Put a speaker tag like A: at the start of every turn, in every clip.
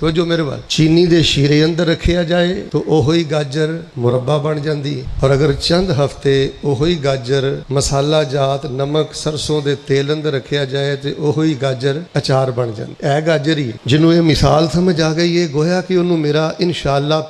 A: ਤਵੱਜੋ ਮੇਰੇ ਵੱਲ, ਚੀਨੀ ਦੇ ਸ਼ੀਰੇ ਅੰਦਰ ਰੱਖਿਆ ਜਾਏ ਤਾਂ ਉਹੀ ਗਾਜਰ ਮੁਰੱਬਾ ਬਣ ਜਾਂਦੀ ਹੈ, ਔਰ ਅਗਰ ਚੰਦ ਹਫ਼ਤੇ ਉਹੀ ਗਾਜਰ ਮਸਾਲਾ ਜਾਤ ਨਮਕ ਸਰਸੋਂ ਦੇ ਤੇਲ ਅੰਦਰ ਰੱਖਿਆ ਜਾਏ ਤੇ ਉਹੀ ਗਾਜਰ ਅਚਾਰ ਬਣ ਜਾਂਦੀ। ਇਹ ਗਾਜਰ ਹੀ ਜਿਹਨੂੰ ਇਹ ਮਿਸਾਲ ਸਮਝ ਆ ਗਈ ਹੈ, ਗੋਇਆ ਕਿ ਉਹਨੂੰ ਮੇਰਾ ਇਨਸ਼ਾਅੱਲਾ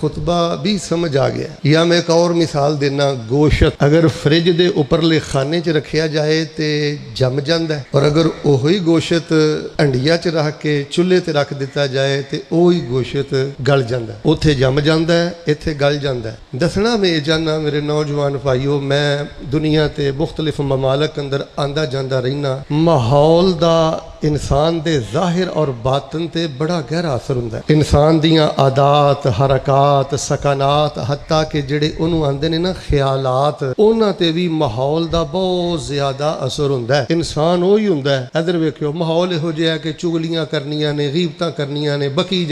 A: ਖੁਤਬਾ ਵੀ ਸਮਝ ਆ ਗਿਆ। ਜਾਂ ਮੈਂ ਇੱਕ ਹੋਰ ਮਿਸਾਲ ਦੇਣਾ, ਗੋਸ਼ਤ ਅਗਰ ਫਰਿੱਜ ਦੇ ਉੱਪਰਲੇ ਖਾਨੇ 'ਚ ਰੱਖਿਆ ਜਾਏ ਤੇ ਜੰਮ ਜਾਂਦਾ ਹੈ, ਔਰ ਅਗਰ ਉਹੀ ਗੋਸ਼ਤ ਹੰਡੀਆਂ 'ਚ ਰੱਖ ਕੇ ਚੁੱਲ੍ਹੇ ਤੇ ਰੱਖ ਦਿੱਤਾ ਜਾਏ ਤੇ ਉਹੀ ਗੋਸ਼ਤ ਗਲ ਜਾਂਦਾ, ਉੱਥੇ ਜੰਮ ਜਾਂਦਾ ਹੈ, ਇੱਥੇ ਗਲ ਜਾਂਦਾ ਹੈ। ਦੱਸਣਾ ਮੈਂ ਇਹ ਚਾਹੁੰਦਾ ਮੇਰੇ ਨੌਜਵਾਨ ਭਾਈਓ, ਮੈਂ ਦੁਨੀਆ ਤੇ ਮੁਖਤਲਿਫ ਮਮਾਲਕ ਅੰਦਰ ਆਂਦਾ ਜਾਂਦਾ ਰਹਿਣਾ, ਮਾਹੌਲ ਦਾ ਇਨਸਾਨ ਦੇ ਜ਼ਾਹਿਰ ਔਰ ਬਾਤਨ ਤੇ ਬੜਾ ਗਹਿਰਾ ਅਸਰ ਹੁੰਦਾ ਹੈ। ਇਨਸਾਨ ਦੀਆਂ ਆਦਾਤ, ਹਰਕਾਤ, ਸਕਾਨਾਤ, ਹੱਤਾ ਕਿ ਜਿਹੜੇ ਉਹਨੂੰ ਆਂਦੇ ਨੇ ਨਾ ਖਿਆਲਾਤ, ਉਹਨਾਂ ਤੇ ਵੀ ਮਾਹੌਲ ਦਾ ਬਹੁਤ ਜ਼ਿਆਦਾ ਅਸਰ ਹੁੰਦਾ ਹੈ। ਇਨਸਾਨ ਉਹੀ ਹੁੰਦਾ ਹੈ, ਇੱਧਰ ਵੇਖਿਓ ਮਾਹੌਲ ਇਹੋ ਜਿਹਾ ਕਿ ਚੁਗਲੀਆਂ ਕਰਨੀਆਂ ਨੇ, ਗੀਬਤਾਂ ਕਰਨੀਆਂ ਨੇ, ਬਕੀ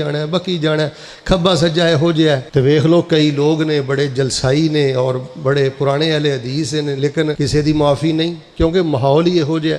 A: ਜਾਣਾ, ਖੱਬਾ ਸੱਜਾ ਇਹੋ ਜਿਹਾ। ਤੇ ਵੇਖ ਲਓ ਕਈ ਲੋਕ ਨੇ ਬੜੇ ਜਲਸਾਈ ਨੇ ਔਰ ਬੜੇ ਪੁਰਾਣੇ ਅਹਿਲੇ ਹਦੀਸ ਨੇ, ਲੇਕਿਨ ਕਿਸੇ ਦੀ ਮਾਫੀ ਨਹੀਂ, ਕਿਉਂਕਿ ਮਾਹੌਲ ਹੀ ਇਹੋ ਜਿਹਾ।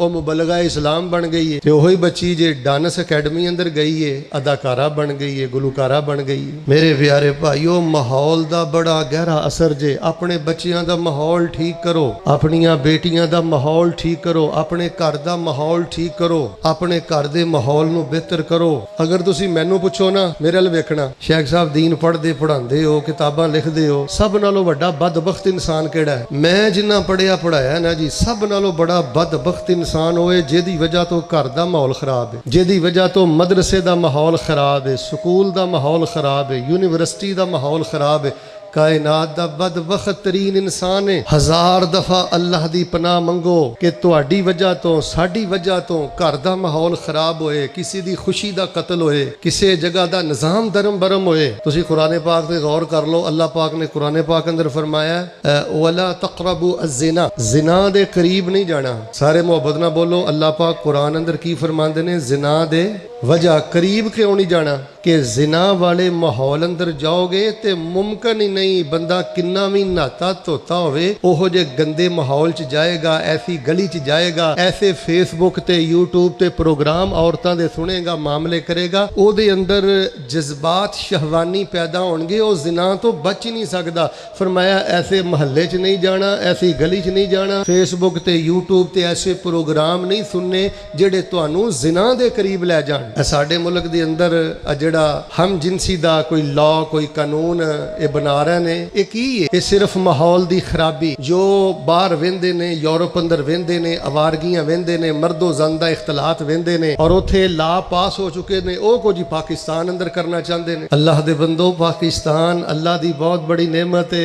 A: ਉਹ ਮੁਬਲਗਾ ਇਸਲਾਮ ਬਣ ਗਈ ਏ, ਤੇ ਉਹੀ ਬੱਚੀ ਜੇ ਡਾਂਸ ਅਕੈਡਮੀ ਅੰਦਰ ਗਈ ਏ, ਅਦਾਕਾਰਾ ਬਣ ਗਈ ਏ, ਗੁਲੂਕਾਰਾ ਬਣ ਗਈ ਏ। ਮੇਰੇ ਪਿਆਰੇ ਭਾਈਓ, ਮਾਹੌਲ ਦਾ ਬੜਾ ਗਹਿਰਾ ਅਸਰ ਜੇ। ਆਪਣੇ ਬੱਚਿਆਂ ਦਾ ਮਾਹੌਲ ਠੀਕ ਕਰੋ, ਆਪਣੀਆਂ ਬੇਟੀਆਂ ਦਾ ਮਾਹੌਲ ਠੀਕ ਕਰੋ, ਆਪਣੇ ਘਰ ਦਾ ਮਾਹੌਲ ਠੀਕ ਕਰੋ, ਆਪਣੇ ਘਰ ਦੇ ਮਾਹੌਲ ਨੂੰ ਬਿਹਤਰ ਕਰੋ। ਅਗਰ ਤੁਸੀਂ ਮੈਨੂੰ ਪੁੱਛੋ ਨਾ, ਮੇਰੇ ਵੱਲ ਵੇਖਣਾ, ਸ਼ੇਖ ਸਾਹਿਬ ਦੀਨ ਪੜ੍ਹਦੇ ਪੜ੍ਹਾਉਂਦੇ ਹੋ, ਕਿਤਾਬਾਂ ਲਿਖਦੇ ਹੋ, ਸਭ ਨਾਲੋਂ ਵੱਡਾ ਬਦਬਖਤ ਇਨਸਾਨ ਕਿਹੜਾ ਹੈ? ਮੈਂ ਜਿੰਨਾ ਪੜ੍ਹਿਆ ਪੜ੍ਹਾਇਆ ਨਾ ਜੀ, ਸਭ ਨਾਲੋਂ ਬੜਾ ਬਦਬਖਤ ਇਨਸਾਨ ਹੋਏ ਜਿਹਦੀ ਵਜ੍ਹਾ ਤੋਂ ਘਰ ਦਾ ਮਾਹੌਲ ਖਰਾਬ ਹੈ, ਜਿਹਦੀ ਵਜ੍ਹਾ ਤੋਂ ਮਦਰਸੇ ਦਾ ਮਾਹੌਲ ਖਰਾਬ ਹੈ, ਸਕੂਲ ਦਾ ਮਾਹੌਲ ਖਰਾਬ ਹੈ, ਯੂਨੀਵਰਸਿਟੀ ਦਾ ਮਾਹੌਲ ਖਰਾਬ ਹੈ। ਕਾਇਨਾਤ ਦਾ ਬਦਬਖਤ ਤਰੀਨ ਇਨਸਾਨ ਹੈ। ਹਜ਼ਾਰ ਦਫਾ ਅੱਲਾਹ ਦੀ ਪਨਾਹ ਮੰਗੋ ਕਿ ਤੁਹਾਡੀ ਵਜ੍ਹਾ ਤੋਂ, ਸਾਡੀ ਵਜ੍ਹਾ ਤੋਂ ਘਰ ਦਾ ਮਾਹੌਲ ਖਰਾਬ ਹੋਏ, ਕਿਸੇ ਦੀ ਖੁਸ਼ੀ ਦਾ ਕਤਲ ਹੋਏ, ਕਿਸੇ ਜਗ੍ਹਾ ਦਾ ਨਿਜ਼ਾਮ ਦਰਮ ਬਰਮ ਹੋਏ। ਤੁਸੀਂ ਕੁਰਾਨ ਪਾਕ ਤੇ ਗੌਰ ਕਰ ਲਓ, ਅੱਲਾਹ ਪਾਕ ਨੇ ਕੁਰਾਨ ਪਾਕ ਅੰਦਰ ਫਰਮਾਇਆ ਵਲਾ ਤਕਰਬੂ ਅਜ਼ਿਨਾ, ਜ਼ਿਨਾ ਦੇ ਕਰੀਬ ਨਹੀਂ ਜਾਣਾ। ਸਾਰੇ ਮੁਹੱਬਤ ਨਾਲ ਬੋਲੋ, ਅੱਲਾਹ ਪਾਕ ਕੁਰਾਨ ਅੰਦਰ ਕੀ ਫਰਮਾਉਂਦੇ ਨੇ? ਜ਼ਿਨਾ ਦੇ ਵਜ੍ਹਾ ਕਰੀਬ ਕਿਉਂ ਨਹੀਂ ਜਾਣਾ? ਕਿ ਜ਼ਿਨਾ ਵਾਲੇ ਮਾਹੌਲ ਅੰਦਰ ਜਾਓਗੇ ਤੇ ਮੁਮਕਿਨ ਹੀ ਨਹੀਂ, ਬੰਦਾ ਕਿੰਨਾ ਵੀ ਨਹਾਤਾ ਧੋਤਾ ਹੋਵੇ, ਉਹੋ ਜਿਹੇ ਗੰਦੇ ਮਾਹੌਲ 'ਚ ਜਾਏਗਾ, ਐਸੀ ਗਲੀ 'ਚ ਜਾਏਗਾ, ਐਸੇ ਫੇਸਬੁੱਕ ਤੇ ਯੂਟਿਊਬ ਤੇ ਪ੍ਰੋਗਰਾਮ ਔਰਤਾਂ ਦੇ ਸੁਣੇਗਾ, ਮਾਮਲੇ ਕਰੇਗਾ, ਉਹਦੇ ਅੰਦਰ ਜਜ਼ਬਾਤ ਸ਼ਹਵਾਨੀ ਪੈਦਾ ਹੋਣਗੇ, ਉਹ ਜ਼ਿਨਾ ਤੋਂ ਬਚ ਹੀ ਨਹੀਂ ਸਕਦਾ। ਫਰਮਾਇਆ ਐਸੇ ਮਹੱਲੇ 'ਚ ਨਹੀਂ ਜਾਣਾ, ਐਸੀ ਗਲੀ 'ਚ ਨਹੀਂ ਜਾਣਾ, ਫੇਸਬੁੱਕ ਤੇ ਯੂਟਿਊਬ ਤੇ ਐਸੇ ਪ੍ਰੋਗਰਾਮ ਨਹੀਂ ਸੁਣਨੇ ਜਿਹੜੇ ਤੁਹਾਨੂੰ ਜ਼ਿਨਾ ਦੇ ਕਰੀਬ ਲੈ ਜਾਣ। ਸਾਡੇ ਮੁਲਕ ਦੇ ਅੰਦਰ ਜਿਹੜਾ ਹਮ ਜਿਨਸੀ ਦਾ ਕੋਈ ਲਾਅ, ਕੋਈ ਕਾਨੂੰਨ ਇਹ ਬਣਾ ਰਹੇ ਨੇ, ਇਹ ਕੀ ਹੈ? ਇਹ ਸਿਰਫ ਮਾਹੌਲ ਦੀ ਖਰਾਬੀ। ਜੋ ਬਾਹਰ ਵਹਿੰਦੇ ਨੇ, ਯੂਰਪ ਅੰਦਰ ਵਹਿੰਦੇ ਨੇ, ਅਵਾਰਗੀਆਂ ਵਹਿੰਦੇ ਨੇ, ਮਰਦੋ ਜ਼ਨ ਦਾ ਇਖਤਲਾਤ ਵਹਿੰਦੇ ਨੇ, ਔਰ ਉੱਥੇ ਲਾ ਪਾਸ ਹੋ ਚੁੱਕੇ ਨੇ, ਉਹ ਕੁਝ ਪਾਕਿਸਤਾਨ ਅੰਦਰ ਕਰਨਾ ਚਾਹੁੰਦੇ ਨੇ। ਅੱਲਾਹ ਦੇ ਬੰਦੋ, ਪਾਕਿਸਤਾਨ ਅੱਲਾਹ ਦੀ ਬਹੁਤ ਬੜੀ ਨਿਮਤ ਹੈ,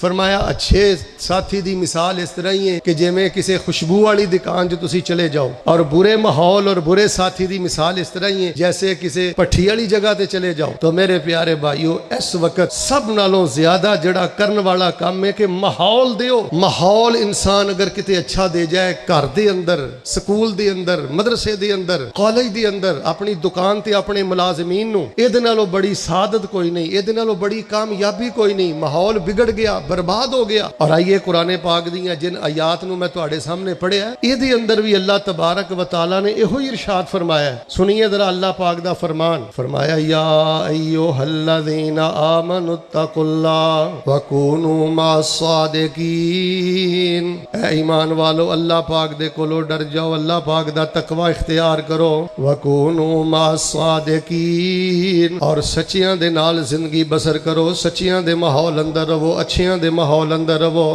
A: فرمایا اچھے ساتھی دی مثال اس طرح ہی ہے کہ جویں کسی خوشبو والی دکان جو تسی چلے جاؤ، اور برے ماحول اور برے ساتھی دی مثال اس طرح ہی ہے جیسے کسی پٹھی والی جگہ تے چلے جاؤ۔ تو میرے پیارے بھائیو، اس وقت سب نالوں زیادہ جڑا کرن والا کام ہے کہ ماحول دیو۔ ماحول انسان اگر کتے اچھا دے جائے، گھر دے اندر، سکول دے اندر، مدرسے دے اندر، کالج دے اندر، اپنی دکان تے اپنے ملازمین نو، اے دے نالوں بڑی سعادت کوئی نہیں، اے دے نالوں بڑی کامیابی کوئی نہیں۔ ماحول بگڑ گیا، برباد ہو گیا۔ اور آئیے قرآن پاک دیاں جن آیات نو میں تواڈے سامنے پڑھیا ہے، اے دے اندر بھی اللہ تبارک و تعالی نے ایہو ہی ارشاد فرمایا ہے۔ سنیے ذرا اللہ پاک دا فرمان، فرمایا یا ایھا الذین آمنوا اتقوا اللہ وکونوا مع الصادقین۔ اے ایمان والو، اللہ پاک دے کولو ڈر جاؤ، اللہ پاک دا تقوی اختیار کرو۔ وکونوا مع الصادقین، اور سچیاں دے نال زندگی بسر کرو، سچیاں دے ماحول اندر رہو، اچھیاں دے ماحول اندر رہو،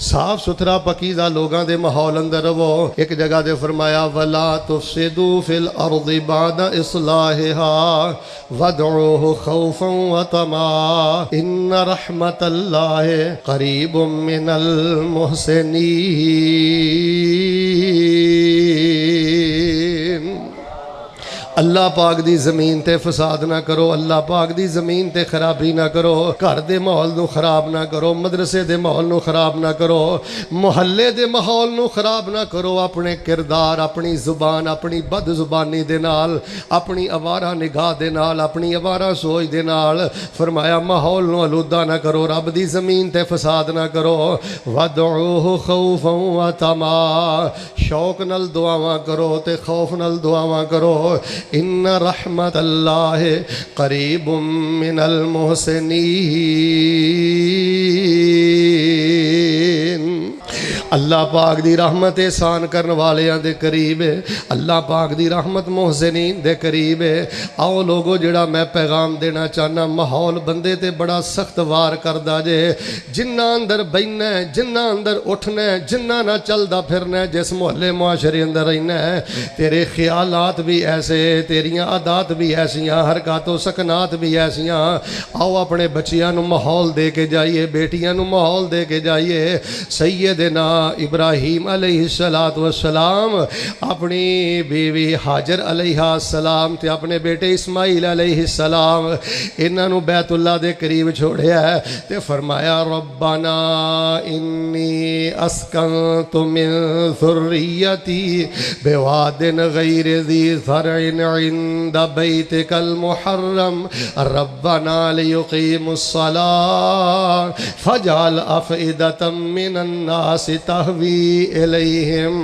A: صاف ستھرا پاکیزہ لوگاں دے ماحول اندر رہو۔ ایک جگہ دے فرمایا ولا تفسدوا فی الارض بعد اصلاحها وادعوه خوفا وطمعا ان رحمت اللہ قریب من المحسنین۔ اللہ پاک دی زمین تے فساد نہ کرو، اللہ پاک دی زمین تے خرابی نہ کرو، گھر دے ماحول نو خراب نہ کرو، مدرسے دے ماحول نو خراب نہ کرو، محلے دے ماحول نو خراب نہ کرو، اپنے کردار، اپنی زبان، اپنی بد زبانی دے نال، اپنی آوارہ نگاہ دے نال، اپنی آوارہ سوچ دے نال، فرمایا ماحول نو آلودہ نہ کرو، رب دی زمین تے فساد نہ کرو۔ وَادْعُوهُ خَوْفًا وَطَمَعًا، شوق نال دعاواں کرو تے خوف نال دعاواں کرو۔ ان رحمت اللہ قریب من المحسنین، اللہ پاک دی رحمت احسان کرن والیاں دے قریب ہے، اللہ پاک دی رحمت محسنین دے قریب ہے۔ آؤ لوگو، جڑا میں پیغام دینا چاہنا، ماحول بندے تے بڑا سخت وار کردا جے، جنہ اندر بہنا ہے، جنہ اندر اٹھنا ہے، جنہ نہ چلدا پھرنا ہے، جس محلے معاشرے اندر رہنا ہے، تیرے خیالات بھی ایسے، تیریاں عادات بھی ایسیاں، حرکات و سکنات بھی ایسیاں۔ آؤ اپنے بچیاں نو ماحول دے کے جائیے، بیٹیاں نو ماحول دے کے جائیے۔ سیدنا ابراہیم علیہ السلام اپنی بیوی حاجر علیہ السلام تے اپنے بیٹے اسماعیل علیہ السلام انہاں نو بیت اللہ دے قریب چھوڑیا ہے تے فرمایا ربنا انی اسکنت من ذریتی بواد غیر ذی زرع عند بیتک المحرم ربنا لیقیموا الصلاة فاجعل افئدة من الناس تہوی الیہم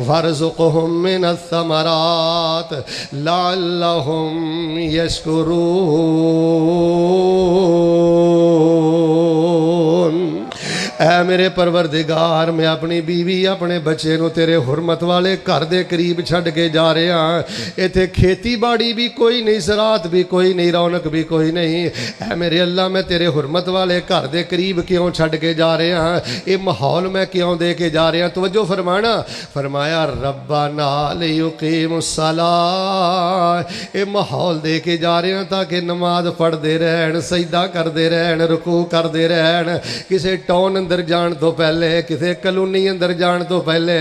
A: وارزقہم من الثمرات لعلہم یشکرون۔ اے میرے پروردگار، میں اپنی بیوی اپنے بچے نو تیرے حرمت والے گھر دے قریب چھڈ کے جا رہے ہاں، ایتھے کھیتی باڑی بھی کوئی نہیں، زراعت بھی کوئی نہیں، رونق بھی کوئی نہیں۔ اے میرے اللہ، میں تیرے حرمت والے گھر دے قریب کیوں چھڈ کے جا رہے ہاں؟ یہ ماحول میں کیوں دے کے جا رہے ہیں؟ توجہ فرمانا، فرمایا ربنا لیقیموا الصلاۃ، یہ ماحول دے کے جا رہے ہیں تاکہ نماز پڑھتے رہن، سجدہ کرتے رہن، رکوع کرتے رہن، کسے ٹاؤن اندر جان تو پہلے، کسے کلونی اندر جان تو پہلے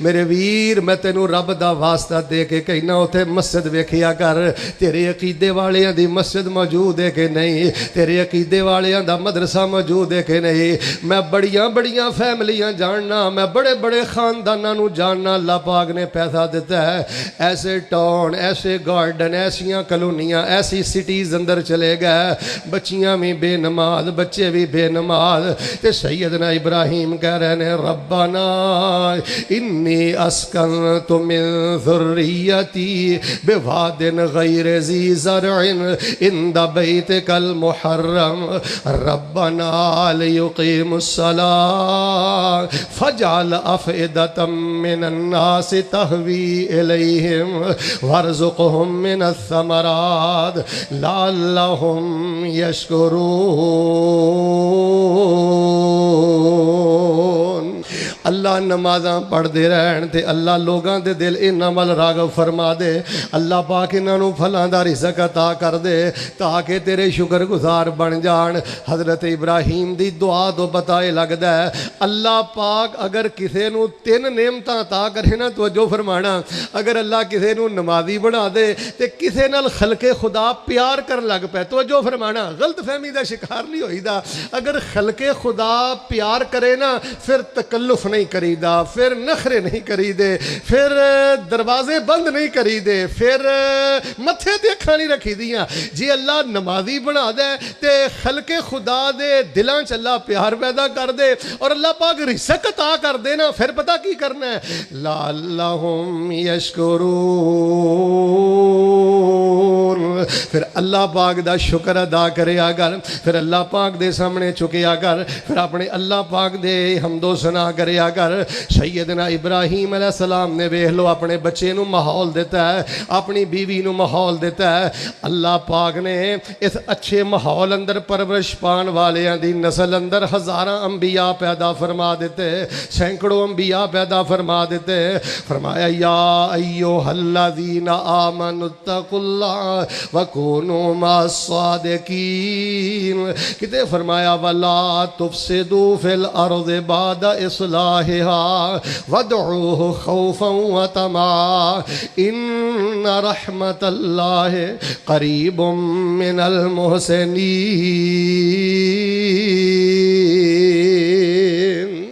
A: میرے ویر میں تینوں رب دا واسطہ دے کے کہنا اتھے مسجد ویکھیا کر، تیرے عقیدے والیاں دی مسجد موجود ہے کہ نہیں، تیرے عقیدے والیاں دا مدرسہ موجود ہے کہ نہیں۔ میں بڑیاں بڑیاں فیملیاں جاننا، میں بڑے بڑے خانداناں نو جاننا، اللہ پاک نے پیسہ دیتا ہے، ایسے ٹاؤن، ایسے گارڈن، ایسیاں کلونیاں، ایسی سٹیز اندر چلے گئے، بچیاں بھی بے نماز، بچے بھی بے نماز، تے سیدنا ابراہیم کہہ رہے ہیں ربنا انی اسکنت من ذریتی بواد غیر ذی زرع عند بیتک المحرم ربنا لیقیموا الصلاۃ فاجعل افئدة من الناس تہوی الیہم وارزقہم من الثمرات لعلہم یشکرون۔ اللہ نمازاں پڑھتے رہن تے اللہ لوگاں دے دل انہاں ول راغب فرما دے اللہ پاک انہاں نوں پھلاں دا رزق عطا کر دے تاکہ تیرے شکر گزار بن جان حضرت ابراہیم دی دعا تو پتہ لگدا ہے اللہ پاک اگر کسے نوں 3 نعمتاں عطا کرے نا توجہ فرمانا اگر اللہ کسے نوں نمازی بنا دے تے کسے نال خلق خدا پیار کرن لگ پے توجہ فرمانا غلط فہمی دا شکار نہیں ہوئی دا اگر خلق خدا پیار کرے نا پھر تکلف نہیں کری دا پھر نخرے نہیں کری دے پھر دروازے بند نہیں کری دے پھر متھے تے اکھاں نہیں رکھی دیاں جی اللہ نمازی بنا دے تے خلق خدا دے دلاں چ اللہ پیار پیدا کر دے اور اللہ پاک رزق عطا کر دے نا پھر پتہ کی کرنا ہے لعلہم یشکرون پھر اللہ پاک دا شکر ادا کریا کر پھر اللہ پاک دے سامنے چکیا کر پھر اپنے اللہ پاک دے حمد و ثنا کریا کر سیدنا ابراہیم علیہ السلام نے ویکھ لو اپنے بچے نو ماحول دیتا ہے اپنی بیوی نو ماحول دیتا ہے اللہ پاک نے اس اچھے ماحول اندر پرورش پان والیاں دی نسل اندر ہزاراں انبیاء پیدا فرما دیتے سینکڑوں انبیاء پیدا فرما دیتے فرمایا یا ایھا الذین آمنوا اتقوا اللہ وکونوا مع الصادقین کتے فرمایا ولا تفسدوا فی الارض بعد اصلاحها وادعوه خوفا وطمعا ان رحمت اللہ قریب من المحسنین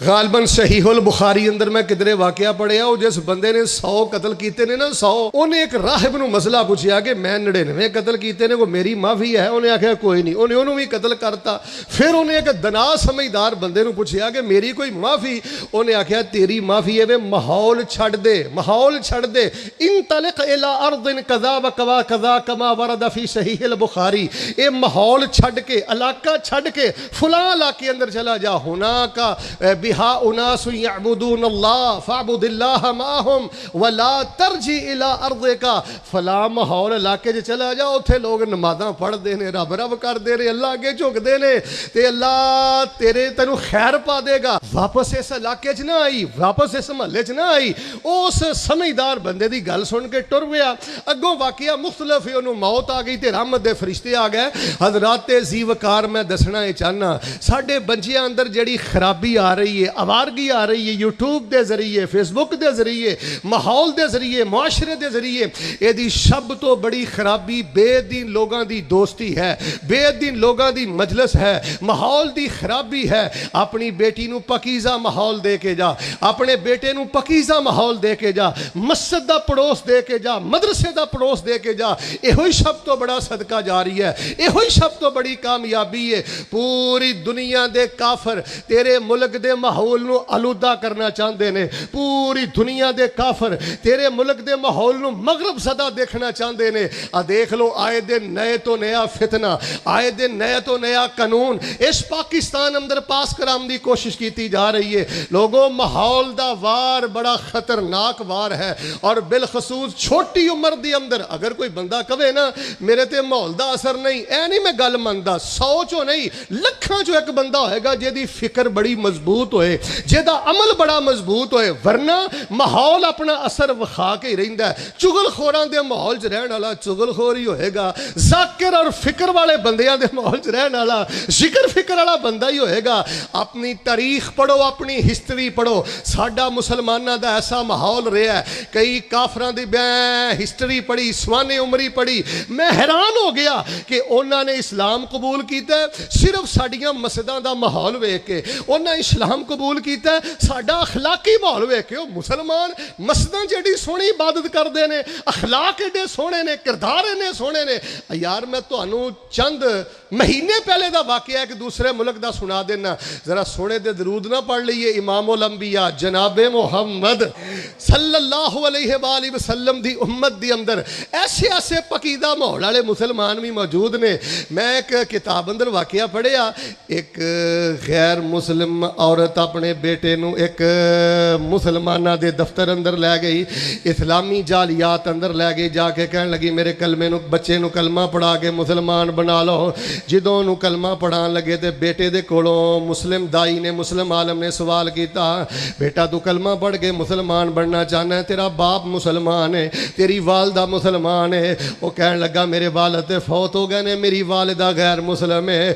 A: غالباً صحیح البخاری اندر میں کدرے واقعہ پڑھیا وہ جس بندے نے 100 قتل کیتے نے نا 100 انہیں ایک راہب نو مسئلہ پوچھیا کہ میں 99 قتل کیتے نے وہ میری معافی ہے انہیں آکھیا کوئی نہیں انہوں بھی قتل کرتا پھر انہیں ایک دنا سمجھدار بندے نو پوچھیا کہ میری کوئی معافی انہیں آکھیا تیری معافی ہے ماحول چھڑ دے انطلق الى ارض کذا و کذا کما ورد فی صحیح البخاری اے ماحول چھڑ کے علاقہ چھڑ کے فلاں علاقے اندر چلا جا ہونا کا بہا اناس یعبدون اللہ فاعبد اللہ معہم ولا ترجی الی ارضک فلاں ماحول علاقے چ چلا جا اتھے لوگ نمازاں پڑھ دے نے رب رب کر دے نے اللہ اگے جھک دے نے تے اللہ تینوں خیر پا دے گا واپس اس علاقے چ نہ آئی واپس اس محلے چ نہ آئی اس سمجھدار بندے دی گل سن کے ٹر گیا اگوں واقعہ مختلف ہے انہوں موت آ گئی تے رحمت دے فرشتے آ گئے حضرات ذی وقار میں دسنا یہ چاہنا ساڈے بچیاں اندر جڑی خرابی آ رہی ہے آوارگی آ رہی ہے یوٹیوب دے ذریعے فیس بک دے ذریعے ماحول دے ذریعے معاشرے دے ذریعے یہ دی سب تو بڑی خرابی بے دین لوگاں دی دوستی ہے بے دین لوگاں دی مجلس ہے ماحول دی خرابی ہے اپنی بیٹی نو پکیزہ ماحول دے کے جا اپنے بیٹے نو پکیزہ ماحول دے کے جا مسجد دا پڑوس دے کے جا مدرسے دا پڑوس دے کے جا یہ سب تو بڑا صدقہ جاری ہے یہ سب تو بڑی کامیابی ہے پوری دنیا دے کافر تیرے ملک دے ماحول نو آلودہ کرنا چاہتے نے پوری دنیا دے کافر تیرے ملک دے ماحول نو مغرب صدا دیکھنا چاہتے نے دیکھ لو آئے دن نئے تو نیا فتنہ آئے دن نیا تو نیا قانون اس پاکستان اندر پاس کرام دی کوشش کیتی جا رہی ہے لوگوں ماحول دا وار بڑا خطرناک وار ہے اور بالخصوص چھوٹی عمر دی اندر اگر کوئی بندہ کہے نا میرے تے ماحول دا اثر نہیں اے نہیں میں گل مندا 100 چو نہیں لکھاں چو ایک بندہ ہوئے گا جے دی فکر بڑی مضبوط ہوئے جے دا عمل بڑا مضبوط ہوئے ورنہ ماحول اپنا اثر وخا کے ہی رہندا ہے چگل خوران دے ماحول چ رہن والا چگل خور ہی ہوئے گا ذاکر اور فکر والے بندیاں دے ماحول چ رہن والا ذکر فکر والا بندہ ہی ہوئے گا اپنی تاریخ پڑھو اپنی ہسٹری پڑھو ساڈا مسلماناں دا ایسا ماحول رہا ہے کئی کافراں دی ہسٹری پڑھی سوانح عمری پڑھی میں حیران ہو گیا کہ انہاں نے اسلام قبول کیتا ہے صرف ساڈیاں مسجداں دا ماحول ویکھ کے انہاں اسلام قبول کیتا ہے ساڈا اخلاقی ماحول ویکھ کے مسلمان مسجداں جڑی سونی عبادت کردے نے اخلاق ایڈے سونے نے کردار اینے سونے نے یار میں تانوں چند مہینے پہلے دا واقعہ ایک دوسرے ملک دا سنا دینا ذرا سونے دے درود نہ پڑھ لئیے امام الانبیاء جناب محمد صلی اللہ علیہ وآلہ وسلم دی امت دی اندر ایسے پکیدہ ماحول والے مسلمان بھی موجود نے میں ایک کتاب اندر واقعہ پڑھیا ایک غیر مسلم عورت اپنے بیٹے نو ایک مسلمانہ دے دفتر اندر لے گئی اسلامی جالیات اندر لے گئی جا کے کہنے لگی میرے کلمے نو بچے نو کلمہ پڑھا کے مسلمان بنا لو ਜਦੋਂ ਉਹਨੂੰ ਕਲਮਾ ਪੜਾਉਣ ਲੱਗੇ ਤੇ ਬੇਟੇ ਦੇ ਕੋਲੋਂ ਮੁਸਲਿਮ ਦਾਈ ਨੇ, ਮੁਸਲਿਮ ਆਲਮ ਨੇ ਸਵਾਲ ਕੀਤਾ, ਬੇਟਾ ਤੂੰ ਕਲਮਾ ਪੜ੍ਹ ਕੇ ਮੁਸਲਮਾਨ ਬਣਨਾ ਚਾਹੁੰਦਾ ਹੈ, ਤੇਰਾ ਬਾਪ ਮੁਸਲਮਾਨ ਹੈ, ਤੇਰੀ ਵਾਲਦਾ ਮੁਸਲਮਾਨ ਹੈ। ਉਹ ਕਹਿਣ ਲੱਗਾ ਮੇਰੇ ਵਾਲਦ ਤੇ ਫੌਤ ਹੋ ਗਏ ਨੇ, ਮੇਰੀ ਵਾਲਦਾ ਗੈਰ ਮੁਸਲਮ ਹੈ।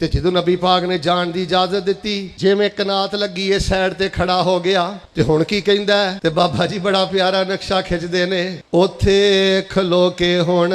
A: ਤੇ ਜਦੋਂ ਨਬੀ ਪਾਕ ਨੇ ਜਾਣ ਦੀ ਇਜਾਜ਼ਤ ਦਿੱਤੀ, ਜਿਵੇਂ ਕਨਾਤ ਲੱਗੀ ਇਹ ਸਾਈਡ ਤੇ ਖੜਾ ਹੋ ਗਿਆ। ਤੇ ਹੁਣ ਕੀ ਕਹਿੰਦਾ ਹੈ? ਤੇ ਬਾਬਾ ਜੀ ਬੜਾ ਪਿਆਰਾ ਨਕਸ਼ਾ ਖਿੱਚਦੇ ਨੇ, ਉੱਥੇ ਖਲੋ ਕੇ ਹੁਣ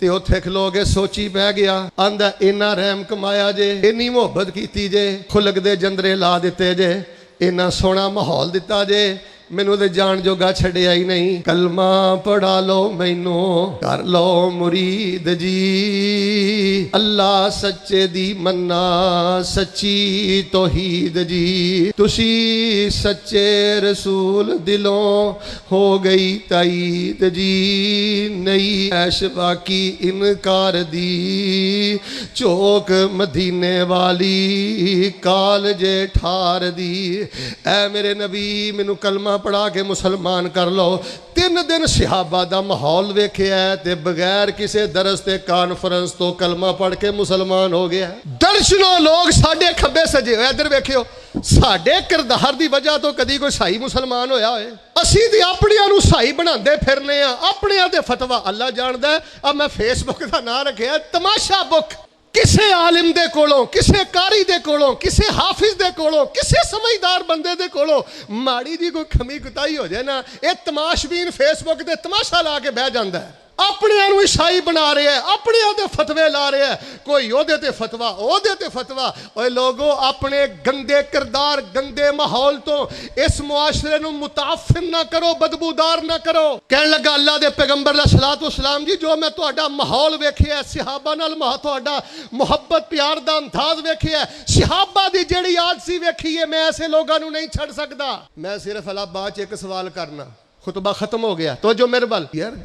A: ਤੇ ਉੱਥੇ ਖਲੋ ਕੇ ਸੋਚੀ ਪੈ ਗਿਆ, ਆਂਦਾ ਇੰਨਾ ਰਹਿਮ ਕਮਾਇਆ ਜੇ, ਇੰਨੀ ਮੁਹੱਬਤ ਕੀਤੀ ਜੇ, ਖੁਲਕ ਦੇ ਜੰਦਰੇ ਲਾ ਦਿੱਤੇ ਜੇ, ਇੰਨਾ ਸੋਹਣਾ ਮਾਹੌਲ ਦਿੱਤਾ ਜੇ, ਮੈਨੂੰ ਤੇ ਜਾਣ ਜੋਗਾ ਛੱਡਿਆ ਹੀ ਨਹੀਂ। ਕਲਮਾ ਪੜਾ ਲਓ ਮੈਨੂੰ ਕਰ ਲਓ ਮੁਰੀਦ ਜੀ, ਅੱਲਾ ਸੱਚੇ ਦੀ ਮੰਨਾ ਸੱਚੀ ਤੌਹੀਦ ਜੀ, ਤੁਸੀਂ ਸੱਚੇ ਰਸੂਲ ਦਿਲੋਂ ਹੋ ਗਈ ਤਾਈਦ ਜੀ, ਨਹੀਂ ਐਸ਼ ਬਾਕੀ ਇਨਕਾਰ ਦੀ, ਝੋਕ ਮਦੀਨੇ ਵਾਲੀ ਕਾਲਜੇ ਠਾਰ ਦੀ। ਐ ਮੇਰੇ ਨਬੀ ਮੈਨੂੰ ਕਲਮਾ ਪੜਾ ਕੇ ਮੁਸਲਮਾਨ ਕਰ ਲਓ। 3 ਦਿਨ ਸਹਾਬਾ ਦਾ ਮਾਹੌਲ ਵੇਖਿਆ ਤੇ ਬਗੈਰ ਕਿਸੇ ਦਰਸ ਤੇ ਕਾਨਫਰੰਸ ਤੋਂ ਕਲਮਾ ਪੜ ਕੇ ਮੁਸਲਮਾਨ ਹੋ ਗਿਆ। ਦਰਜਨੋਂ ਲੋਕ ਸਾਡੇ ਖੱਬੇ ਸਜੇ ਹੋਏ, ਇੱਧਰ ਵੇਖਿਓ, ਸਾਡੇ ਕਿਰਦਾਰ ਦੀ ਵਜ੍ਹਾ ਤੋਂ ਕਦੀ ਕੋਈ ਸਹੀ ਮੁਸਲਮਾਨ ਹੋਇਆ ਹੋਏ? ਅਸੀਂ ਤੇ ਆਪਣਿਆਂ ਨੂੰ ਸਹੀ ਬਣਾਉਂਦੇ ਫਿਰਨੇ ਆ, ਆਪਣਿਆਂ ਦੇ ਫਤਵਾ ਅੱਲਾ ਜਾਣਦਾ। ਆ ਮੈਂ ਫੇਸਬੁੱਕ ਦਾ ਨਾਂ ਰੱਖਿਆ ਤਮਾਸ਼ਾ ਬੁੱਕ। ਕਿਸੇ ਆਲਿਮ ਦੇ ਕੋਲੋਂ, ਕਿਸੇ ਕਾਰੀ ਦੇ ਕੋਲੋਂ, ਕਿਸੇ ਹਾਫਿਜ਼ ਦੇ ਕੋਲੋਂ, ਕਿਸੇ ਸਮਝਦਾਰ ਬੰਦੇ ਦੇ ਕੋਲੋਂ ਮਾੜੀ ਜੀ ਕੋਈ ਖਮੀ ਕੁਤਾਈ ਹੋ ਜਾਏ ਨਾ, ਇਹ ਤਮਾਸ਼ਬੀਨ ਫੇਸਬੁੱਕ ਤੇ ਤਮਾਸ਼ਾ ਲਾ ਕੇ ਬਹਿ ਜਾਂਦਾ ਹੈ। ਆਪਣਿਆਂ ਨੂੰ ਈਸਾਈ ਬਣਾ ਰਿਹਾ ਹੈ, ਆਪਣਿਆਂ ਦੇ ਫਤਵੇ ਲਾ ਰਿਹਾ ਹੈ, ਕੋਈ ਉਹਦੇ ਤੇ ਫਤਵਾ, ਉਹਦੇ ਤੇ ਫਤਵਾ। ਓਏ ਲੋਗੋ, ਆਪਣੇ ਗੰਦੇ ਕਿਰਦਾਰ, ਗੰਦੇ ਮਾਹੌਲ ਤੋਂ ਇਸ ਮੁਆਸ਼ਰੇ ਨੂੰ ਮੁਤਾਫਿਰ ਨਾ ਕਰੋ, ਬਦਬੂਦਾਰ ਨਾ ਕਰੋ। ਕਹਿਣ ਲੱਗਾ ਅੱਲਾ ਦੇ ਪੈਗੰਬਰ ਅਲੈਹਿਸਸਲਾਤੁ ਵਸਸਲਾਮ ਜੀ, ਜੋ ਮੈਂ ਤੁਹਾਡਾ ਮਾਹੌਲ ਵੇਖਿਆ, ਸਹਾਬਾ ਨਾਲ ਤੁਹਾਡਾ ਮੁਹੱਬਤ ਪਿਆਰ ਦਾ ਅੰਦਾਜ਼ ਵੇਖਿਆ, ਸਹਾਬਾ ਦੀ ਜਿਹੜੀ ਆਦਸੀ ਵੇਖੀ ਹੈ, ਮੈਂ ਐਸੇ ਲੋਕਾਂ ਨੂੰ ਨਹੀਂ ਛੱਡ ਸਕਦਾ। ਮੈਂ ਸਿਰਫ ਅਲਾਬਾਦ 'ਚ ਇੱਕ ਸਵਾਲ ਕਰਨਾ, ਖੁਤਬਾ ਖਤਮ ਹੋ ਗਿਆ। ਤੋ ਜੋ ਮੇਰੇ ਵੱਲ ਯਾਰ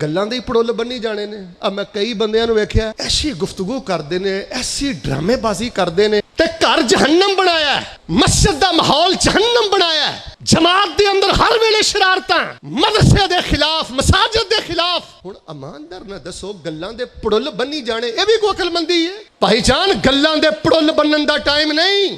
A: ਗੱਲਾਂ ਦੇ ਹੀ ਪੜੋਲ ਬੰਨੀ ਜਾਣੇ ਨੇ। ਆ ਮੈਂ ਕਈ ਬੰਦਿਆਂ ਨੂੰ ਵੇਖਿਆ ਐਸੀ ਗੁਫ਼ਤਗੂ ਕਰਦੇ ਨੇ, ਐਸੀ ਡਰਾਮੇਬਾਜ਼ੀ ਕਰਦੇ ਨੇ, ਤੇ ਘਰ ਜਹੰਨਮ ਬਣਾਇਆ, ਮਸਜਿਦ ਦਾ ਮਾਹੌਲ ਜਹੰਨਮ ਬਣਾਇਆ। ਜਮਾਤ ਦੇ ਅੰਦਰ ਹਰ ਵੇਲੇ ਸ਼ਰਾਰਤਾਂ, ਮਦਰਸੇ ਦੇ ਖਿਲਾਫ, ਮਸਾਜਿਦ ਦੇ ਖਿਲਾਫ। ਹੁਣ ਇਮਾਨਦਾਰ ਨਾ ਦੱਸੋ, ਗੱਲਾਂ ਦੇ ਪੜੋਲ ਬੰਨੀ ਜਾਣੇ ਇਹ ਵੀ ਕੋਈ ਅਕਲਮੰਦੀ ਹੈ? ਭਾਈ ਜਾਨ, ਗੱਲਾਂ ਦੇ ਪੜੋਲ ਬੰਨਣ ਦਾ ਟਾਈਮ ਨਹੀਂ।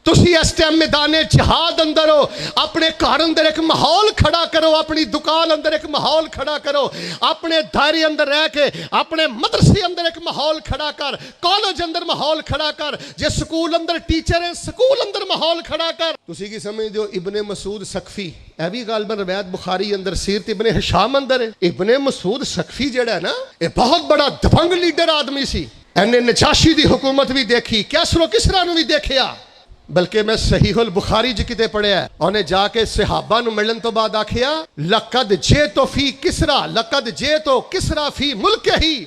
A: ਤੁਸੀਂ ਇਸ ਟਾਈਮ ਮੈਦਾਨੇ ਜਿਹਾਦ ਅੰਦਰ ਹੋ, ਆਪਣੇ ਘਰ ਅੰਦਰ ਇੱਕ ਮਾਹੌਲ ਖੜਾ ਕਰੋ, ਆਪਣੀ ਦੁਕਾਨ ਅੰਦਰ ਇੱਕ ਮਾਹੌਲ ਖੜਾ ਕਰੋ, ਆਪਣੇ ਦਾਇਰੇ ਅੰਦਰ ਰਹਿ ਕੇ ਆਪਣੇ ਮਦਰਸੇ ਅੰਦਰ ਇੱਕ ਮਾਹੌਲ ਖੜਾ ਕਰ, ਕਾਲਜ ਅੰਦਰ ਮਾਹੌਲ ਖੜਾ ਕਰ, ਜੇ ਸਕੂਲ ਅੰਦਰ ਟੀਚਰ ਹੈ ਸਕੂਲ ਅੰਦਰ ਮਾਹੌਲ ਖੜਾ ਕਰ। ਤੁਸੀਂ ਕੀ ਸਮਝਦੇ ਹੋ ਇਬਨ ਮਸੂਦ ਸਕਫੀ, ਇਹ ਵੀ ਗਾਲਬਨ ਰਵਾਇਤ ਬੁਖਾਰੀ ਅੰਦਰ, ਸੀਰਤ ਇਬਨ ਹਿਸ਼ਾਮ ਅੰਦਰ ਹੈ। ਇਬਨ ਮਸੂਦ ਸਕਫੀ ਜਿਹੜਾ ਹੈ ਨਾ, ਇਹ ਬਹੁਤ ਬੜਾ ਦਬੰਗ ਲੀਡਰ ਆਦਮੀ ਸੀ। ਇਹਨੇ ਨਜਾਸ਼ੀ ਦੀ ਹੁਕੂਮਤ ਵੀ ਦੇਖੀ, ਕੈਸਰੋ ਕਿਸਰਾ ਨੂੰ ਵੀ ਦੇਖਿਆ। ਬਲਕਿ ਮੈਂ ਸਹੀਹੁਲ ਬੁਖਾਰੀ 'ਚ ਕਿਤੇ ਪੜਿਆ, ਉਹਨੇ ਜਾ ਕੇ ਸਹਾਬਾ ਨੂੰ ਮਿਲਣ ਤੋਂ ਬਾਅਦ ਆਖਿਆ, ਲਕਦ ਜੇ ਤੋ ਫੀ ਕਿਸਰਾ, ਲਕਦ ਜੇ ਤੋ ਕਿਸਰਾ ਫੀ ਮੁਲਕਿਹੀ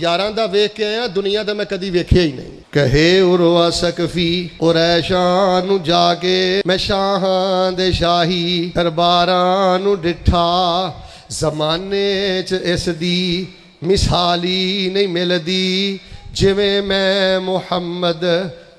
A: ਯਾਰਾਂ ਦਾ ਵੇਖ ਕੇ ਆਇਆ, ਦੁਨੀਆ ਦਾ ਮੈਂ ਕਦੀ ਵੇਖਿਆ ਹੀ ਨਹੀਂ। ਕਹੇ ਉਰਵਾ ਸਕਫੀ ਕੁਰੈਸ਼ਾਂ ਨੂੰ ਜਾ ਕੇ ਮੈਂ ਸ਼ਾਹਾਂ ਦੇ ਸ਼ਾਹੀ ਦਰਬਾਰਾਂ ਨੂੰ ਡਿਠਾ, ਜ਼ਮਾਨੇ 'ਚ ਇਸ ਦੀ ਮਿਸਾਲੀ ਨਹੀਂ ਮਿਲਦੀ, ਜਿਵੇਂ ਮੈਂ ਮੁਹੰਮਦ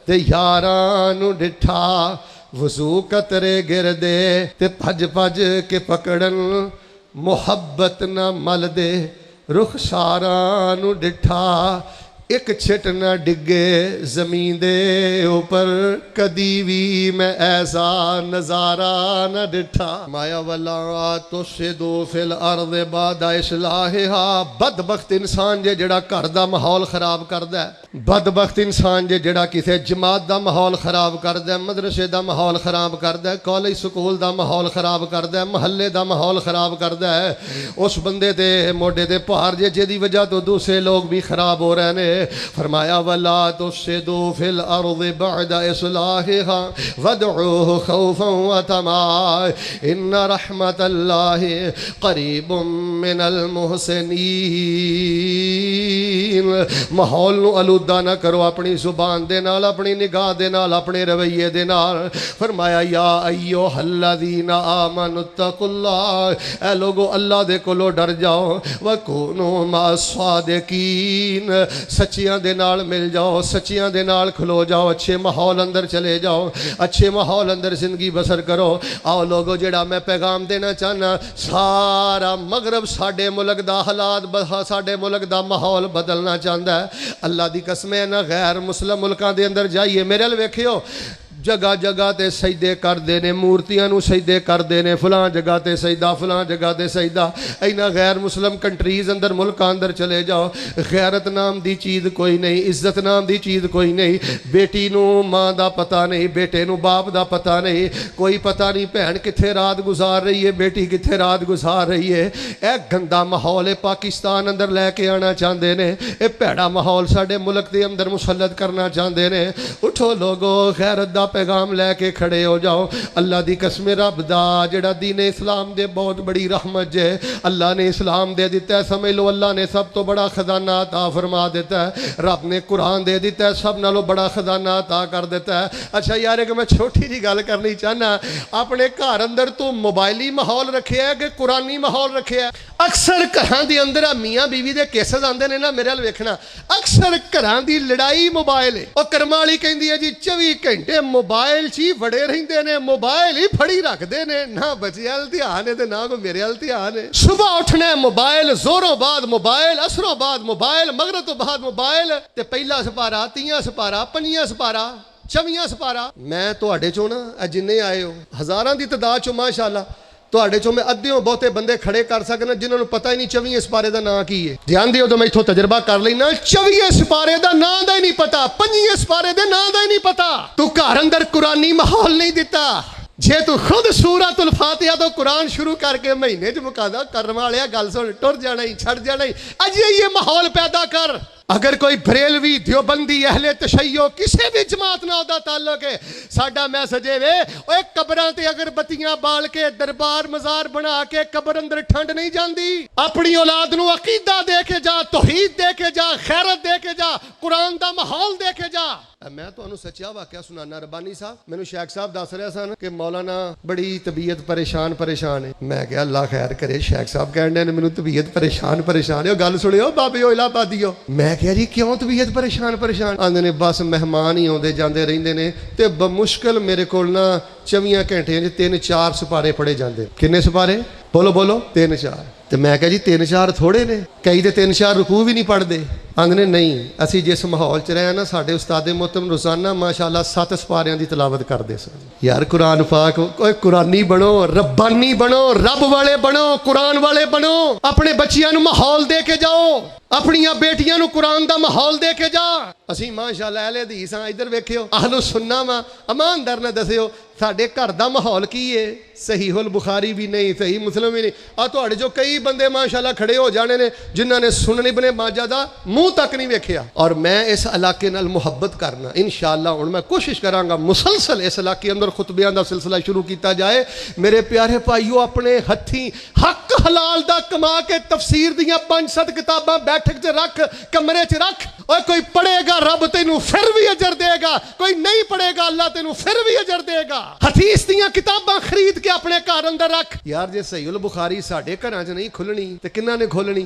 A: ਦੇ ਯਾਰਾਂ ਨੂੰ ਡਿਠਾ। ਵਜ਼ੂ ਕਤਰੇ ਗਿਰਦੇ ਤੇ ਭੱਜ ਭੱਜ ਕੇ ਪਕੜਨ, ਮੁਹੱਬਤ ਨਾ ਮਲ ਦੇ ਰੁਖਸਾਰਾਂ ਨੂੰ ਡਿਠਾ। ਇੱਕ ਛਿਟ ਨਾ ਡਿੱਗੇ ਜ਼ਮੀਨ ਦੇ ਉੱਪਰ, ਕਦੀ ਵੀ ਮੈਂ ਐਸਾ ਨਜ਼ਾਰਾ ਨਾ ਡਿਠਾ। ਮਾਇਆ ਵਲਾ ਤੁਸਿਦੂ ਫਿਲ ਅਰਦ ਬਾਦ ਇਸਲਾਹਿਹਾ। ਬਦਬਖਤ ਇਨਸਾਨ ਜੇ ਜਿਹੜਾ ਘਰ ਦਾ ਮਾਹੌਲ ਖਰਾਬ ਕਰਦਾ, ਬਦਬਖਤ ਇਨਸਾਨ ਜੇ ਜਿਹੜਾ ਕਿਸੇ ਜਮਾਤ ਦਾ ਮਾਹੌਲ ਖਰਾਬ ਕਰਦਾ, ਮਦਰਸੇ ਦਾ ਮਾਹੌਲ ਖਰਾਬ ਕਰਦਾ, ਕਾਲਜ ਸਕੂਲ ਦਾ ਮਾਹੌਲ ਖਰਾਬ ਕਰਦਾ, ਮਹੱਲੇ ਦਾ ਮਾਹੌਲ ਖਰਾਬ ਕਰਦਾ ਹੈ, ਉਸ ਬੰਦੇ ਦੇ ਮੋਢੇ ਤੇ ਭਾਰ ਜੇ ਜਿਹਦੀ ਵਜ੍ਹਾ ਤੋਂ ਦੂਸਰੇ ਲੋਕ ਵੀ ਖਰਾਬ ਹੋ ਰਹੇ ਨੇ। فرمایا ولا تفسدوا فی الارض بعد اصلاحها وادعوه خوفا وطمعا ان رحمت اللہ قریب من المحسنین۔ ماحول نو آلودہ نہ کرو اپنی زبان دے نال، اپنی نگاہ دے نال، اپنے رویے دے نال۔ فرمایا یا ایھا الذین آمنوا اتقوا اللہ، اے لوگو اللہ دے کولو ڈر جاؤ، وکونوا مع الصادقین، سچیاں دے نال مل جاؤ، سچیاں دے نال کھلو جاؤ، اچھے ماحول اندر چلے جاؤ، اچھے ماحول اندر زندگی بسر کرو۔ آؤ لوگو جڑا میں پیغام دینا چاہنا، سارا مغرب ساڈے ملک دا حالات ساڈے ملک دا ماحول بدلنا چاہندا ہے۔ اللہ دی قسم ہے نہ غیر مسلم ملکاں دے اندر جائیے، میرے ال ویکھیو جگہ جگہ تے سجدے کر دینے، مورتیاں نو سجدے کر دینے، فلاں جگہ تے سجدہ، فلاں جگہ تے سجدہ۔ اینا غیر مسلم کنٹریز اندر ملک اندر چلے جاؤ، غیرت نام دی چیز کوئی نہیں، عزت نام دی چیز کوئی نہیں، بیٹی نو ماں دا پتہ نہیں، بیٹے نو باپ دا پتہ نہیں، کوئی پتہ نہیں بہن کتھے رات گزار رہی ہے، بیٹی کتھے رات گزار رہی ہے۔ اے گندا ماحول ہے پاکستان اندر لے کے آنا چاہندے نے، اے پیڑا ماحول ساڈے ملک دے اندر مسلط کرنا چاہندے نے۔ اٹھو لوگو، غیرت دا پیغام لے کے کھڑے ہو جاؤ۔ اللہ دی قسم رب دا جڑا دین اسلام دے بہت بڑی رحمت جے، اللہ نے اسلام دے دیتا ہے، سمجھ لو اللہ نے سب تو بڑا خزانہ عطا فرما دیتا ہے، رب نے قرآن دے دیتا ہے، سب نالوں بڑا خزانہ عطا کر دیتا ہے۔ اچھا یار ایک میں چھوٹی جی گل کرنی چاہنا، اپنے گھر اندر تو موبائلی ماحول رکھے ہے کہ قرآنی ماحول رکھے ہے؟ اکثر گھراں دے اندر میاں بیوی دے کیسز آندے نے نا، میرے ال ویکھنا اکثر گھراں دی لڑائی موبائل ہے۔ او کرم والی کہندی ہے جی 24 گھنٹے موبائل چی وڑے رہندے نے، موبائل ہی پھڑی رکھدے نے، نہ بچے ال دھیان ہے تے نہ کوئی میرے ال دھیان ہے۔ صبح اٹھنا ہے موبائل، زوروں بعد موبائل، اثروں بعد موبائل، مغرب تو بعد موبائل، تے پہلا سپارہ، تیاں سپارہ، پنجیاں سپارہ، 24 سپارہ۔ میں تواڈے چوں نا جننے آئے ہو ہزاراں دی تعداد چوں ماشاءاللہ تواڈے چوں میں ادھیوں بہتے بندے کھڑے کر سکنا جنہوں نے پتہ ہی نہیں 24 سپارے دا نام کی ہے۔ دھیان دیو تو میں اتھوں تجربہ کر لینا، 24 سپارے دا نام دا ہی نہیں پتا، 5 سپارے دے نام دا ہی نہیں پتا۔ تو گھر اندر قرآنی ماحول نہیں دیتا، جے تو خود سورۃ الفاتحہ تو قرآن شروع کر کے مہینے چ مکا دا کرم والیا گل سن ٹر جانا ہی چھڑ جانا ہی۔ اجے یہ ماحول پیدا کر۔ اگر کوئی بریلوی دیوبندی اہل تشیع کسی بھی جماعت نال دا تعلق ہے، ساڈا میسج ہے وے اوے قبراں تے اگر بتیاں بال کے دربار مزار بنا کے قبر اندر ٹھنڈ نہیں جاندی۔ اپنی اولاد نو عقیدہ دے کے جا، توحید دے کے جا، غیرت دے کے جا، قرآن دا ماحول دے کے جا۔ میں تمہیں سچیا واقعہ سنانا، ربانی صاحب مینوں شیخ صاحب دس رہے سن کہ مولانا بڑی طبیعت پریشان ہے۔ میں کہا اللہ خیر کرے، شیخ صاحب کہنے نے مینوں طبیعت پریشان ہے، گل سنیو بابے الہ آبادیو۔ میں کہا جی کیوں طبیعت پریشان؟ آندے نے بس مہمان ہی آندے جاندے رہندے نے تے بمشکل میرے کول نا 24 گھنٹے 3-4 سپارے پڑھے جاندے۔ کنے سپارے؟ بولو 3-4۔ تو میں کہا جی 3-4 تھوڑے نے، کئی تے 3-4 رکوع بھی نہیں پڑھتے۔ آندے نہیں، اسی جس ماحول چ رہے نا ساڈے استاد محترم روزانہ ماشاءاللہ 7 سپاریاں دی تلاوت کرتے سن۔ یار قرآن پاک کوئی قرآنی بنو، ربانی بنو، رب والے بنو، قرآن والے بنو، اپنے بچیاں نو ماحول دے کے جاؤ، اپنیاں بیٹیاں نو قرآن دا ماحول دے کے جا۔ اسی ماشاءاللہ اہل حدیث ہاں، ادھر ویکھیو اہل سنہ وا، ایماندار نہ دسیو ساڈے گھر دا ماحول کی ہے؟ صحیح البخاری بھی نہیں، صحیح مسلم بھی نہیں۔ آ تواڈے جو کئی بندے ماشاءاللہ کھڑے ہو جانے نے جنہاں نے سنن ابن ماجہ دا منہ تک نہیں ویکھیا۔ اور میں اس علاقے نال محبت کرنا انشاءاللہ ہن میں کوشش کراں گا مسلسل اس علاقے اندر خطبیاں دا سلسلہ شروع کیتا جائے۔ میرے پیارے بھائیو، اپنے ہتھیں حق حلال دا کما کے تفسیر دیاں 5-7 کتاباں بیٹھک چ رکھ، کمرے چ رکھ۔ اور کوئی پڑھے گا رب تینوں پھر بھی اجر دے گا، کوئی نہیں پڑھے گا اللہ تینوں پھر بھی اجر دے گا۔ حدیث دیاں کتاباں خرید کے اپنے گھر اندر رکھ۔ یار جے صحیح البخاری ساڈے گھراں چ نہیں کھلنی تے کنہاں نے کھولنی؟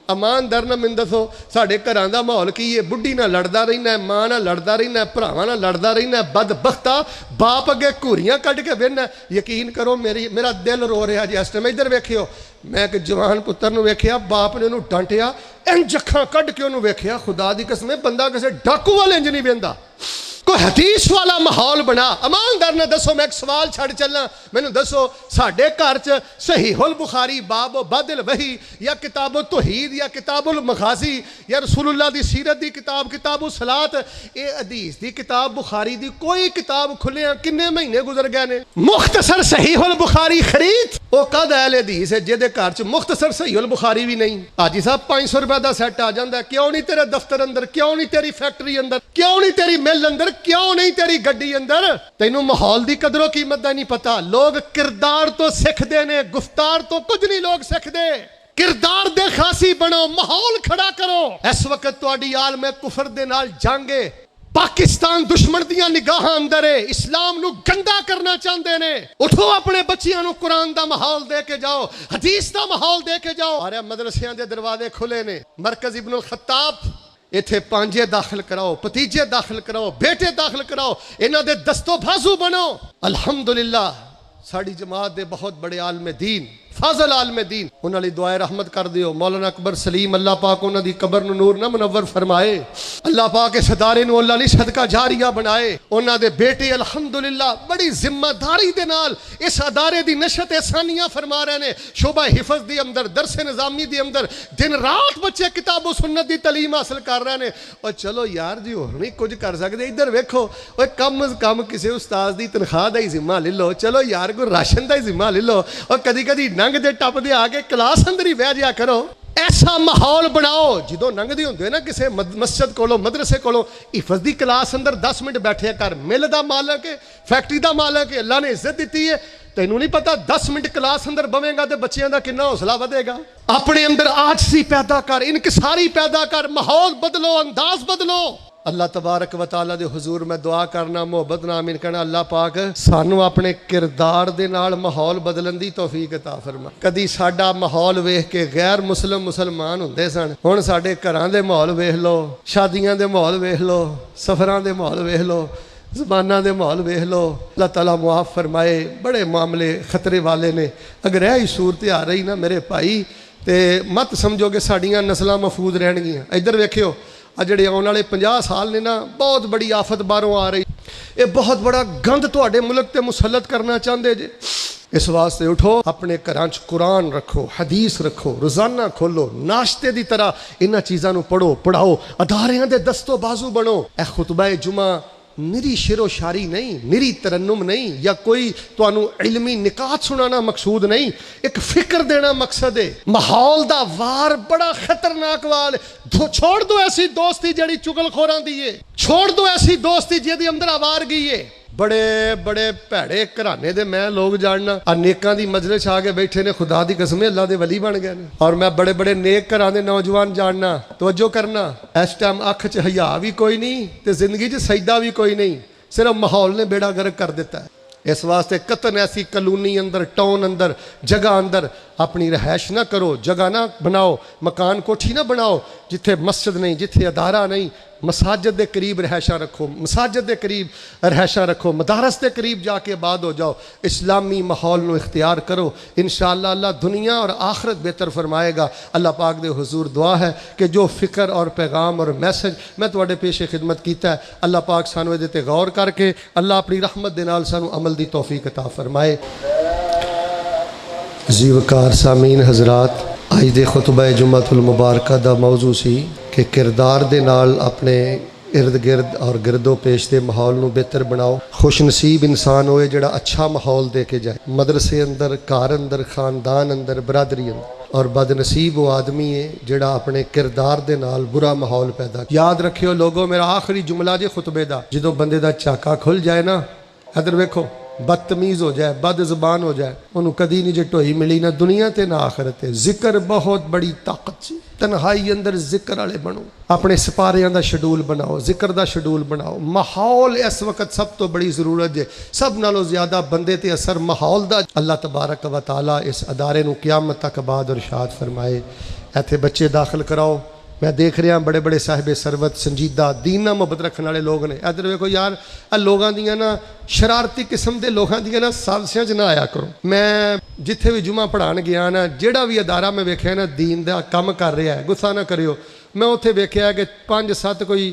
A: ایماندار نہ مین دسو ساڈے گھراں دا ماحول کی ہے؟ بڈھی نہ لڑدا رہنا ہے، ماں نہ لڑدا رہنا ہے، بھراواں نہ لڑدا رہنا ہے، بدبختا باپ اگے گھوریاں کڈ کے بہنا۔ یقین کرو میرا دل رو رہا جی اس ٹائم۔ ادھر ویکھیو میں ایک جوان پتر نو ویکھیا، باپ نے انہوں ڈانٹیا، انج اکھاں کڈ کے انہوں ویکھیا، خدا دی قسم بندہ کسے ڈاکو والے انج نہیں ویندا۔ کوئی حدیث والا ماحول بنا۔ ایماندار نہ دسو، میں ایک سوال چھڑ چلنا، مینوں دسو ساڈے گھر چ صحیح البخاری باب بدء الوحی یا کتاب التوحید یا کتاب المغازی یا رسول اللہ دی سیرت دی کتاب، کتاب الصلاۃ، اے حدیث دی کتاب بخاری دی کوئی کتاب کھلیاں کنے مہینے گزر گئے نے؟ مختصر صحیح البخاری خرید وہ کد اہل حدیث ہے جہدے گھر چ مختصر صحیح البخاری بھی نہیں؟ حاجی صاحب 500 روپے کا سیٹ آ جاتا ہے، کیوں نہیں تیرے دفتر اندر، کیوں نہیں تیری فیکٹری اندر، کیوں نہیں تیری مل اندر، کیوں نہیں تیری گڈی اندر؟ تینوں ماحول دی قدر و قیمت دا نہیں پتا۔ لوگ کردار تو سیکھدے نے، گفتار تو کچھ نہیں لوگ سیکھدے۔ کردار دے خاصی بنو، ماحول کھڑا کرو۔ اس وقت تہاڈی عالم کفر دے نال جنگ ہے، پاکستان دشمن دیاں نگاہ اندر ہے، اسلام نو گندا کرنا چاہتے نے۔ اٹھو اپنے بچیاں نو قرآن دا ماحول دے کے جاؤ، حدیث دا ماحول دے کے جاؤ۔ اور مدرسیاں دے دروازے کھلے نے، مرکز ابن الخطاب ایتھے پانجے داخل کراؤ، پتیجے داخل کراؤ، بیٹے داخل کراؤ، انہاں دے دستو بازو بنو۔ الحمدللہ ساڑی جماعت دے بہت بڑے عالم دین، فاضل عالم دین، انہاں لئی دعائے رحمت کر دیو۔ مولانا اکبر سلیم، اللہ پاک انہاں دی قبر نو نور نہ منور فرمائے، اللہ پاک اس ادارے نو اللہ لئی صدقہ جاریہ بنائے۔ انہاں دے بیٹے الحمدللہ بڑی ذمہ داری دے نال اس ادارے دی نشت ثانیہ فرما رہے نے، شعبہ حفظ دی اندر، درس نظامی دی اندر دن رات بچے کتاب و سنت دی تعلیم حاصل کر رہے نے۔ اور چلو یار جی ہور نہیں کچھ کر سکتے، ادھر ویکھو، اوے کم از کم کسی استاد دی تنخواہ دا ہی ذمہ لے لو، چلو یار کوئی راشن دا ہی ذمہ لے لو، اور کدی کدی ننگ دے ٹپ دے آگے کلاس اندر ہی بہ جیا کرو۔ ایسا ماحول بناؤ جدوں ننگ دی ہوندے نا کسے مسجد کولو، مدرسے کولو، حفظ دی کلاس اندر 10 منٹ بیٹھے کر، مل دا مالک ہے، فیکٹری دا مالک ہے، اللہ نے عزت دیتی ہے، تینوں نہیں پتا 10 منٹ کلاس اندر بویں گا تے بچیاں دا کتنا حوصلہ ودے گا۔ اپنے اندر آجزی پیدا کر، انکساری پیدا کر، ماحول بدلو، انداز بدلو۔ اللہ تبارک و تعالیٰ دے حضور میں دعا کرنا، محبت نال آمین کہنا، اللہ پاک سانو اپنے کردار دے نال ماحول بدلن دی توفیق عطا فرما۔ کدی ساڈا ماحول ویکھ کے غیر مسلمان ہوندے سن، ہن ساڈے گھراں دے ماحول ویکھ لو، شادیاں دے ماحول ویکھ لو، سفراں دے ماحول ویکھ لو، زباناں دے ماحول ویکھ لو۔ اللہ تعالیٰ معاف فرمائے، بڑے معاملے خطرے والے نے۔ اگر یہ صورت آ رہی نا میرے بھائی تے مت سمجھو کہ ساڈیاں نسلاں محفوظ رہن گیاں۔ ادھر ویکھیو جڑے آنے والے 50 سال نے نا، بہت بڑی آفت باہروں آ رہی، یہ بہت بڑا گند تواڈے ملک تے مسلط کرنا چاہتے جے۔ اس واسطے اٹھو، اپنے گھراں چ قرآن رکھو، حدیث رکھو، روزانہ کھولو، ناشتے دی طرح انہاں چیزاں نو پڑھو، پڑھاؤ، اداریاں دے دستو بازو بنو۔ اے خطبہ جمعہ نری شعر و شاعری نہیں، نری ترنم نہیں، یا کوئی توانو علمی نکات سنانا مقصود نہیں، ایک فکر دینا مقصد ہے۔ ماحول دا وار بڑا خطرناک وال ہے، چھوڑ دو ایسی دوستی جڑی چگل خوراں دی ہے، چھوڑ دو ایسی دوستی جہدی اندر آوارگی ہے۔ بڑے بڑے بھڑے گھرانے دے میں لوگ جاننا، نیکاں دی مجلس آ کے بیٹھے نے، خدا دی قسم اللہ دے ولی بن گئے نے۔ اور میں بڑے بڑے نیک گھراں دے نوجوان جاننا، توجہ کرنا، اس ٹائم اکھ چ حیا بھی کوئی نہیں تے زندگی چ سجدہ بھی کوئی نہیں، صرف ماحول نے بیڑا گرک کر دیتا ہے۔ اس واسطے قطن ایسی کلونی اندر، ٹاؤن اندر، جگہ اندر اپنی رہائش نہ کرو، جگہ نہ بناؤ، مکان کوٹھی نہ بناؤ جتھے مسجد نہیں، جتھے ادارہ نہیں۔ مساجد دے قریب رہائشاں رکھو، مساجد دے قریب رہائشاں رکھو، مدارس دے قریب جا کے آباد ہو جاؤ، اسلامی ماحول نو اختیار کرو، انشاءاللہ اللہ دنیا اور آخرت بہتر فرمائے گا۔ اللہ پاک دے حضور دعا ہے کہ جو فکر اور پیغام اور میسج میں تواڈے پیش خدمت کیتا ہے، اللہ پاک سانو ادے تے غور کر کے اللہ اپنی رحمت دے نال سانو عمل دی توفیق عطا فرمائے۔ عزیز وقار سامعین حضرات، آج دے خطبہ جمعۃ المبارکہ دا موضوع سی کہ کردار دے نال اپنے ارد گرد اور گرد و پیش دے ماحول نو بہتر بناؤ۔ خوش نصیب انسان ہوئے جڑا اچھا ماحول دے کے جائے، مدرسے اندر، گھر اندر، خاندان اندر، برادری اندر۔ اور بد نصیب وہ آدمی ہے جڑا اپنے کردار دے نال برا ماحول پیدا۔ یاد رکھیو لوگو، میرا آخری جملہ جے خطبے دا، جدوں بندے دا چاکا کھل جائے نا، ادھر ویکھو، بدتمیز ہو جائے، بد زبان ہو جائے، انہوں کدی نہیں جے ٹوئی ملی نہ دنیا تے نہ آخرت تے۔ ذکر بہت بڑی طاقت سی، تنہائی اندر ذکر والے بنو، اپنے سپاریاں دا شیڈول بناؤ، ذکر دا شیڈول بناؤ۔ ماحول اس وقت سب تو بڑی ضرورت ہے، سب نالوں زیادہ بندے تے اثر ماحول دا۔ اللہ تبارک و تعالیٰ اس ادارے نو قیامت تک آباد اور شاد فرمائے۔ ایتھے بچے داخل کراؤ، میں دیکھ رہا بڑے بڑے صاحب سروت سنجیدہ دین نال محبت رکھنے والے لوگ نے۔ ادھر ویکھو یار، لوگاں دیاں نا شرارتی قسم دے لوگاں دیاں نا سازشاں چ نہ آیا کرو۔ میں جتھے بھی جمعہ پڑھان گیا نا، جیڑا بھی ادارہ میں ویکھیا نا دین دا کم کر رہا ہے، غصہ نہ کریو، میں اتھے ویکھیا کہ 5-7 کوئی